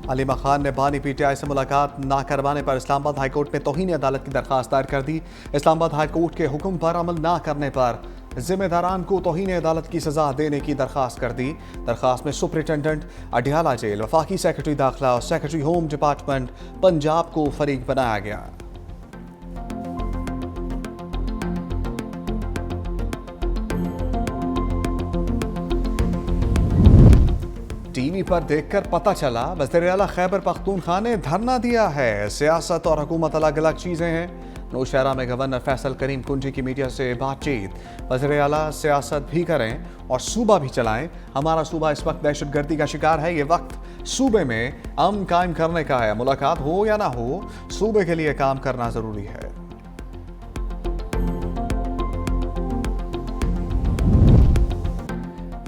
अलीमा खान ने बानी पीटीआई से मुलाकात ना करवाने पर इस्लामाबाद हाईकोर्ट में तौहीन अदालत की दरखास्त दायर कर दी। इस्लामाबाद हाईकोर्ट के हुक्म पर अमल ना करने पर जिम्मेदारान को तौहीन अदालत की सजा देने की दरखास्त कर दी। दरखास्त में सुपरिटेंडेंट अडियाला जेल, वफाकी सेक्रेटरी दाखिला और सेक्रेटरी होम डिपार्टमेंट पंजाब को फरीक बनाया गया। टीवी पर देखकर पता चला वज़ीर आला खैबर पख्तूनख्वा ने धरना दिया है। सियासत और हुकूमत अलग अलग चीजें हैं। नौशहरा में गवर्नर फैसल करीम कुंजी की मीडिया से बातचीत। वज़ीर आला सियासत भी करें और सूबा भी चलाएं। हमारा सूबा इस वक्त दहशतगर्दी का शिकार है। ये वक्त सूबे में अमन कायम करने का है। मुलाकात हो या ना हो, सूबे के लिए काम करना जरूरी है।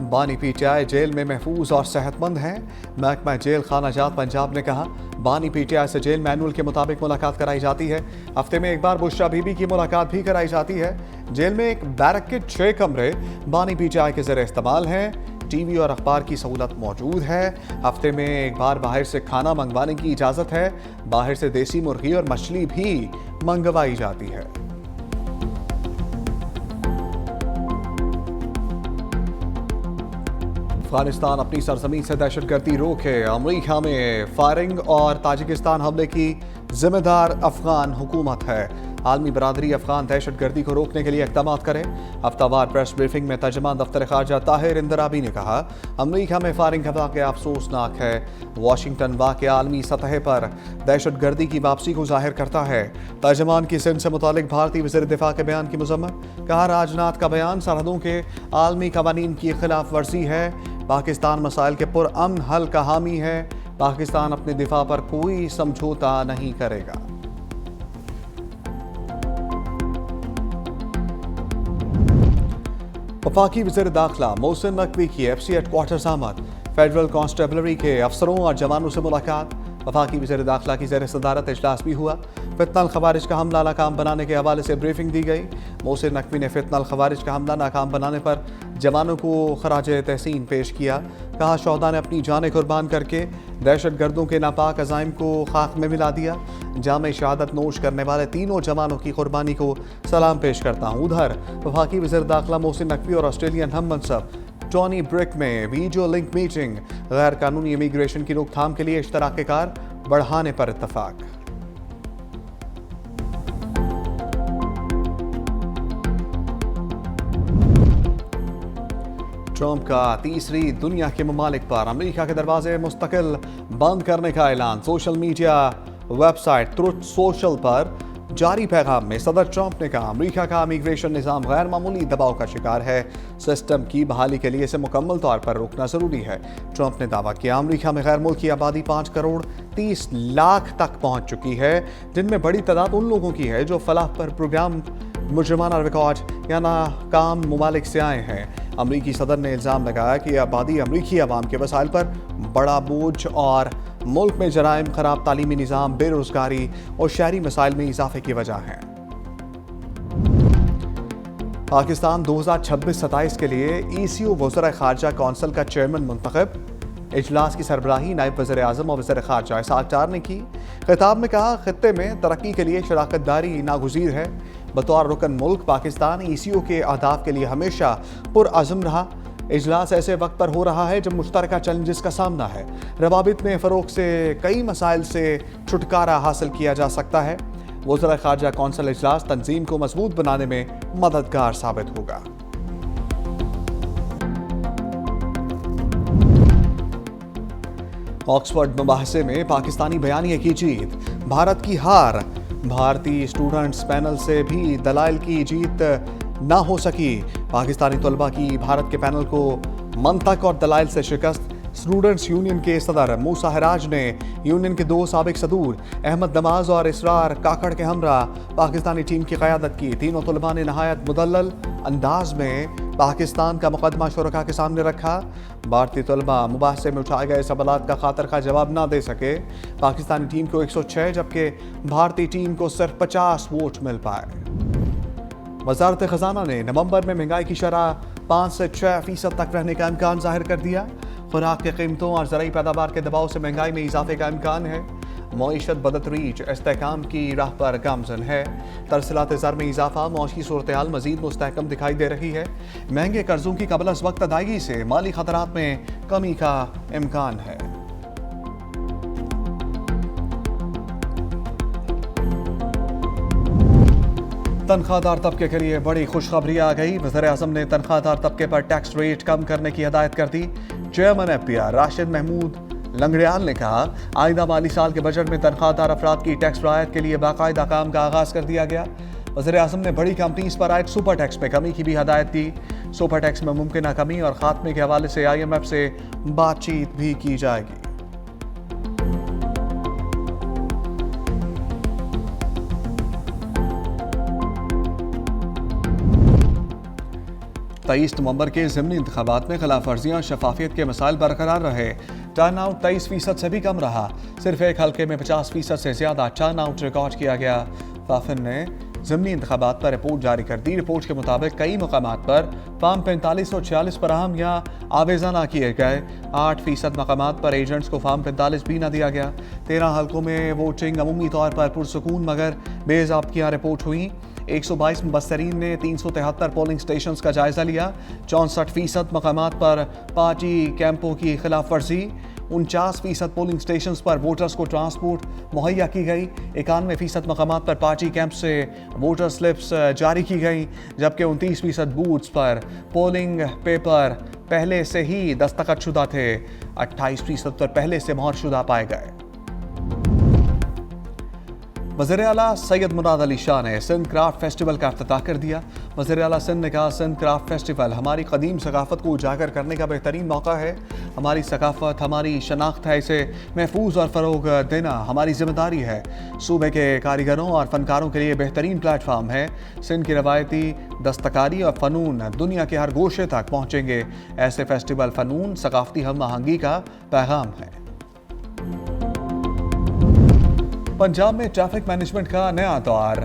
बानी पीटीआई जेल में महफूज और सेहतमंद हैं। महकमा जेल खाना जात पंजाब ने कहा, बानी पीटीआई से जेल मैनुअल के मुताबिक मुलाकात कराई जाती है। हफ्ते में एक बार बुशरा बीबी की मुलाकात भी कराई जाती है। जेल में एक बैरक के 6 कमरे बानी पीटीआई के जरिए इस्तेमाल हैं। टीवी और अखबार की सहूलत मौजूद है। हफ्ते में एक बार बाहर से खाना मंगवाने की इजाज़त है। बाहर से देसी मुर्गी और मछली भी मंगवाई जाती है। अफगानिस्तान अपनी सरजमीन से दहशतगर्दी रोके। अमेरिका में फायरिंग और ताजिकिस्तान हमले की जिम्मेदार अफगान हुकूमत है। आलमी बरादरी अफगान दहशतगर्दी को रोकने के लिए इक़दाम करे। हफ्तावार प्रेस ब्रीफिंग में तर्जमान दफ्तर खारजा ताहिर इंदराबी ने कहा, अमेरिका में फायरिंग का वाक़या अफसोसनाक है। वाशिंगटन वाक़या आलमी सतह पर दहशतगर्दी की वापसी को जाहिर करता है। तर्जमान की सिंध से मुतालिक भारतीय वज़ीर दिफा के बयान की मज़म्मत। कहा, राजनाथ का बयान सरहदों के आलमी कवानीन की खिलाफ वर्जी है। पाकिस्तान मसाइल के पुरअमन हल का हामी है। पाकिस्तान अपने दिफा पर कोई समझौता नहीं करेगा। वफाकी वज़ीर दाखिला मोहसिन नकवी की एफसी हेडक्वार्टर्स आमद। फेडरल कांस्टेबलरी के अफसरों और जवानों से मुलाकात। वफाकी वज़ीर दाखिला की ज़ेर सदारत इजलास भी हुआ। फितनल खवारिज का हमला नाकाम बनाने के हवाले से ब्रीफिंग दी गई। मोहसिन नकवी ने फितनल खवारिज का हमला नाकाम बनाने पर जवानों को खराज तहसीन पेश किया। कहा, शोहदा ने अपनी जानें कुर्बान करके दहशतगर्दों के नापाक अज़ाइम को खाक में मिला दिया। जामे शहादत नोश करने वाले तीनों जवानों की कुर्बानी को सलाम पेश करता हूँ। उधर वफाकी वज़ीर दाखिला मोहसिन नकवी और ऑस्ट्रेलियन हम मनसब टॉनी ब्रिक में वीडियो लिंक मीटिंग। गैर कानूनी इमिग्रेशन की रोकथाम के लिए इश्तराक कार बढ़ाने पर इत्तफाक। ट्रंप का तीसरी दुनिया के ममालिक पर अमेरिका के दरवाजे मुस्तकिल बंद करने का ऐलान। Social media website truth social पर जारी पैगाम में सदर ट्रंप ने कहा, अमेरिका का इमिग्रेशन निज़ाम गैर मामूली दबाव का शिकार है। सिस्टम की बहाली के लिए इसे मुकम्मल तौर पर रोकना ज़रूरी है। ट्रंप ने दावा किया, अमेरिका में गैर मुल्की आबादी 5 करोड़ 30 लाख तक पहुंच चुकी है, जिनमें बड़ी तादाद उन लोगों की है जो फलाह पर प्रोग्राम मुजरमाना रिकॉर्ड या नाकाम ममालिक से आए हैं। अमरीकी सदर ने इल्ज़ाम लगाया कि आबादी अमरीकी अवाम के वसाइल पर बड़ा बोझ और मुल्क में जराइम, खराब तालीमी निज़ाम, बेरोजगारी और शहरी मसाइल में इजाफे की वजह है। पाकिस्तान 2026-27 के लिए ECO वज़ीर खारजा कौंसिल का चेयरमैन मुंतखब। इजलास की सरबराही नायब वज़ीर आज़म और वज़ीर खारजा इसहाक डार ने की। खिताब में कहा, खित्ते में तरक्की के लिए शराकत दारी नागुज़ीर है। बतौर रुकन मुल्क पाकिस्तान ECO के अहदाफ के लिए हमेशा पुरअज़्म रहा। इजलास ऐसे वक्त पर हो रहा है जब मुश्तरका चैलेंजेस का सामना है। रवाबित में फ़रोग से कई मसाइल से छुटकारा हासिल किया जा सकता है। वज़ीर खारजा कौंसिल इजलास तंजीम को मजबूत बनाने में मददगार साबित होगा। ऑक्सफोर्ड मुबाहसे में पाकिस्तानी बयानिया की जीत, भारत की हार। भारतीय स्टूडेंट्स पैनल से भी दलाइल की जीत ना हो सकी। पाकिस्तानी तलबा की भारत के पैनल को मंतक और दलाइल से शिकस्त। स्टूडेंट्स यूनियन के सदर मूसा हराज ने यूनियन के 2 साबिक सदूर अहमद नमाज और इसरार काकड़ के हमरा पाकिस्तानी टीम की क़यादत की। तीनों तलबा ने नहायत मुदल्लल अंदाज में पाकिस्तान का मुकदमा शुरका के सामने रखा। भारतीय तलबा मुबाहसे में उठाए गए सवालात का खातर का जवाब ना दे सके। पाकिस्तानी टीम को 106 जबकि भारतीय टीम को सिर्फ 50 वोट मिल पाए। वज़ारत ख़ज़ाना ने नवंबर में महंगाई की शरह 5 से 6% तक रहने का इम्कान जाहिर कर दिया। खुराक की कीमतों और ज़रूरी पैदावार के दबाव से महंगाई में इजाफे का इम्कान है। मईशत बदतरीज इस्तेहकाम की राह पर गामजन है। तरसीलात ज़र में इजाफा मौशी सूरत हाल मजीद मुस्तहकम दिखाई दे रही है। महंगे कर्जों की कबल अज़ वक्त अदायगी से माली खतरात में कमी का इम्कान है। तनख्वाहदार तबके के लिए बड़ी खुशखबरी आ गई। वज़ीर-ए-आज़म ने तनख्वाहदार तबके पर टैक्स रेट कम करने की हिदायत कर दी। चेयरमैन एफपीआर राशिद महमूद लंगड़ियाल ने कहा, आइंदा माली साल के बजट में तनख्वाहदार अफराद की टैक्स रायत के लिए बाकायदा काम का आगाज कर दिया गया। वज़ीर-ए-आज़म ने बड़ी कंपनीज पर आयद सुपर टैक्स में कमी की भी हदायत दी। सुपर टैक्स में मुमकिन कमी और खात्मे के हवाले से IMF से बातचीत भी की जाएगी। 23 नवंबर के ज़िमनी इंतखाबात में खिलाफ वर्जियाँ शफाफियत के मसाइल बरकरार रहे। टर्न आउट 23% से भी कम रहा। सिर्फ एक हल्के में 50% से ज्यादा टर्न आउट रिकॉर्ड किया गया। वाफिन ने ज़िमनी इंतखाबात पर रिपोर्ट जारी कर दी। रिपोर्ट के मुताबिक कई मकामात पर फॉर्म 45 और 46 फराहम या आवेजा ना किए गए। 8% मकामात पर एजेंट्स को फॉर्म 45 भी ना दिया गया। 13 हल्कों में वोटिंग अमूमी तौर पर पुरसकून मगर बेज़ाब्तियाँ रिपोर्ट हुई। 122 मुबस्सरीन ने 373 पोलिंग स्टेशन का जायजा लिया। 64% मकामात पर पार्टी कैंपों की खिलाफ वर्जी। 49% पोलिंग स्टेशन पर वोटर्स को ट्रांसपोर्ट मुहैया की गई। 91% मकामात पर पार्टी कैंप से वोटर स्लिप्स जारी की गई, जबकि 29% बूथ्स पर पोलिंग पेपर पहले से ही दस्तखत शुदा थे। 28% पर पहले से मोहर शुदा पाए गए। वज़ीर आला सैयद मुराद अली शाह ने सिंध क्राफ्ट फेस्टिवल का इफ्तिताह कर दिया। वज़ीर आला सिंध ने कहा, सिंध क्राफ्ट फेस्टिवल हमारी कदीम सकाफ़त को उजागर करने का बेहतरीन मौका है। हमारी सकाफ़त हमारी शनाख्त है, इसे महफूज और फ़रोग देना हमारी जिम्मेदारी है। सूबे के कारीगरों और फ़नकारों के लिए बेहतरीन प्लेटफार्म है। सिंध की रवायती दस्तकारी और फ़नून दुनिया के हर गोशे तक पहुँचेंगे। ऐसे फेस्टिवल फ़नून सकाफ़ती हम आहंगी का पैगाम है। पंजाब में ट्रैफिक मैनेजमेंट का नया दौर।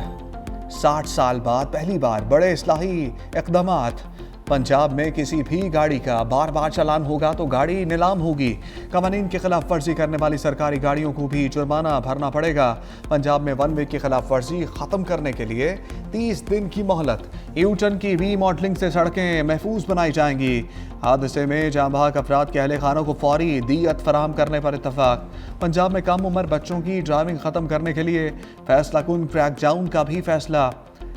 60 साल बाद पहली बार बड़े इस्लाही इक़दामात। पंजाब में किसी भी गाड़ी का बार बार चालान होगा तो गाड़ी नीलाम होगी। कवानीन की खिलाफ वर्जी करने वाली सरकारी गाड़ियों को भी जुर्माना भरना पड़ेगा। पंजाब में वन वे की खिलाफ वर्जी खत्म करने के लिए 30 दिन की मोहलत। यूटर्न की रीमॉडलिंग से सड़कें महफूज बनाई जाएंगी। हादसे में जांबाग अफराद के अहले खानों को फौरी दियत फराहम करने पर इत्तफाक। पंजाब में कम उम्र बच्चों की ड्राइविंग खत्म करने के लिए फैसला कुन क्रैकडाउन का भी फैसला।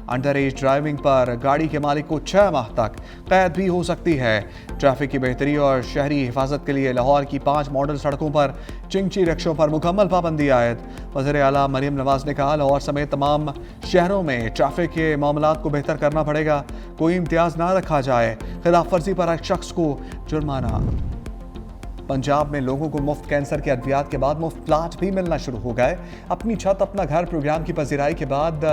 अंडर एज ड्राइविंग पर गाड़ी के मालिक को 6 माह तक कैद भी हो सकती है। ट्रैफिक की बेहतरी और शहरी हिफाजत के लिए लाहौर की 5 मॉडल सड़कों पर चिंची रिक्शों पर मुकम्मल पाबंदी आयद। वज़ीर आला मरियम नवाज ने कहा, लाहौर समेत तमाम शहरों में ट्रैफिक के मामलात को बेहतर करना पड़ेगा। कोई इम्तियाज़ ना रखा जाए। खिलाफ वर्जी पर एक शख्स को जुर्माना। पंजाब में लोगों को मुफ्त कैंसर के अद्वियात के बाद मुफ्त प्लाट भी मिलना शुरू हो गए। अपनी छत अपना घर प्रोग्राम की पजीराई के बाद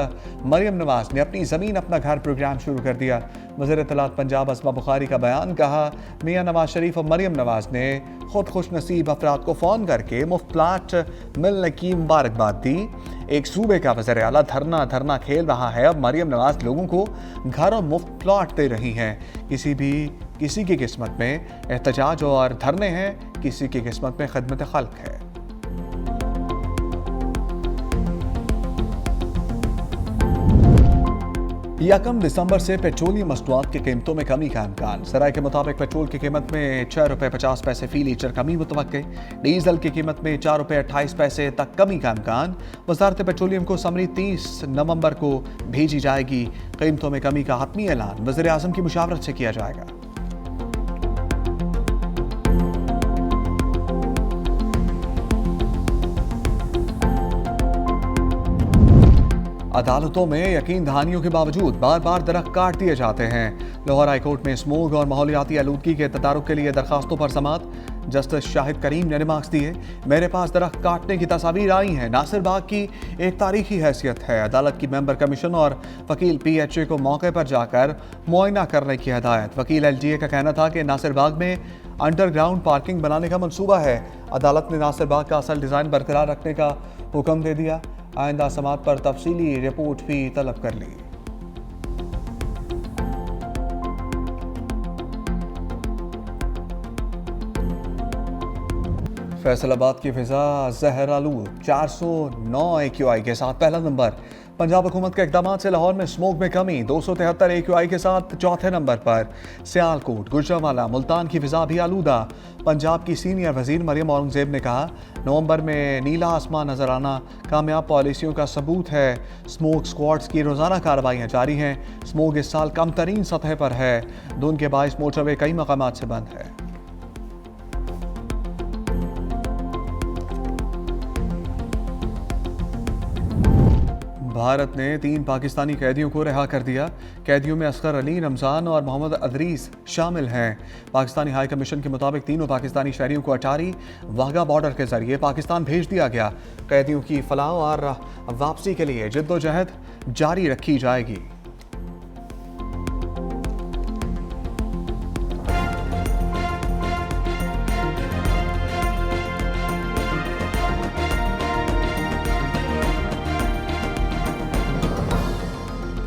मरियम नवाज ने अपनी ज़मीन अपना घर प्रोग्राम शुरू कर दिया। वज़ीर इत्तलात पंजाब असमा बुखारी का बयान। कहा, मियां नवाज शरीफ और मरियम नवाज ने खुद खुश नसीब अफराद को फ़ोन करके मुफ्त प्लाट मिलने की मुबारकबाद दी। एक सूबे का वज़ीर आला धरना खेल रहा है, अब मरियम नवाज लोगों को घर और मुफ्त प्लाट दे रही हैं। किसी की किस्मत में एहतजाज और धरने हैं, किसी की किस्मत में खिदमत खल्क है। यकम दिसंबर से पेट्रोलियम मसनूआत की कीमतों में कमी का इम्कान। सराय के मुताबिक पेट्रोल की कीमत में 6 रुपये 50 पैसे फी लीटर कमी मुतवक्के। डीजल की कीमत में 4 रुपये 28 पैसे तक कमी का इम्कान। वजारत पेट्रोलियम को समरी 30 नवंबर को भेजी जाएगी। कीमतों में कमी का हतमी ऐलान वज़ीर आज़म की मुशावरत से किया जाएगा। अदालतों में यकीन दहानियों के बावजूद बार बार दरख्त काट दिए जाते हैं। लाहौर हाई कोर्ट में स्मोग और माहौलियाती आलूदगी के तदारुक के लिए दरखास्तों पर समाअत। जस्टिस शाहिद करीम ने रिमार्क्स दिए, मेरे पास दरख्त काटने की तस्वीर आई हैं। नासिर बाग की एक तारीखी हैसियत है। अदालत की मेंबर कमीशन और वकील PHA को मौके पर जाकर मुआयना करने की हदायत। वकील LGA का कहना था कि नासिर बाग में अंडरग्राउंड पार्किंग बनाने का मंसूबा है। अदालत ने नासिर बाग का असल डिज़ाइन बरकरार रखने का हुक्म दे दिया। आइंदा समाअत पर तफसीली रिपोर्ट भी तलब कर ली। फैसलाबाद की फिजा जहरालूद 409 AQI के साथ पहला नंबर। पंजाब हुकूमत के इकदाम से लाहौर में स्मोक में कमी 273 AQI के साथ चौथे नंबर पर। सियालकोट, गुजरांवाला, मुल्तान की फिजा भी आलूदा। पंजाब की सीनियर वजीर मरियम औरंगजेब ने कहा, नवंबर में नीला आसमान नजर आना कामयाब पॉलिसियों का सबूत है। स्मोक स्क्वाड्स की रोजाना कार्रवाइयाँ जारी हैं। स्मोक इस साल कम तरीन सतह पर है। धुंध के बायस मोटरवे कई मकामात से बंद है। भारत ने 3 पाकिस्तानी कैदियों को रिहा कर दिया। कैदियों में असगर अली, रमजान और मोहम्मद अदरीस शामिल हैं। पाकिस्तानी हाई कमीशन के मुताबिक तीनों पाकिस्तानी शहरियों को अटारी वाघा बॉर्डर के जरिए पाकिस्तान भेज दिया गया। कैदियों की फलाह और वापसी के लिए जिद्दोजहद जारी रखी जाएगी।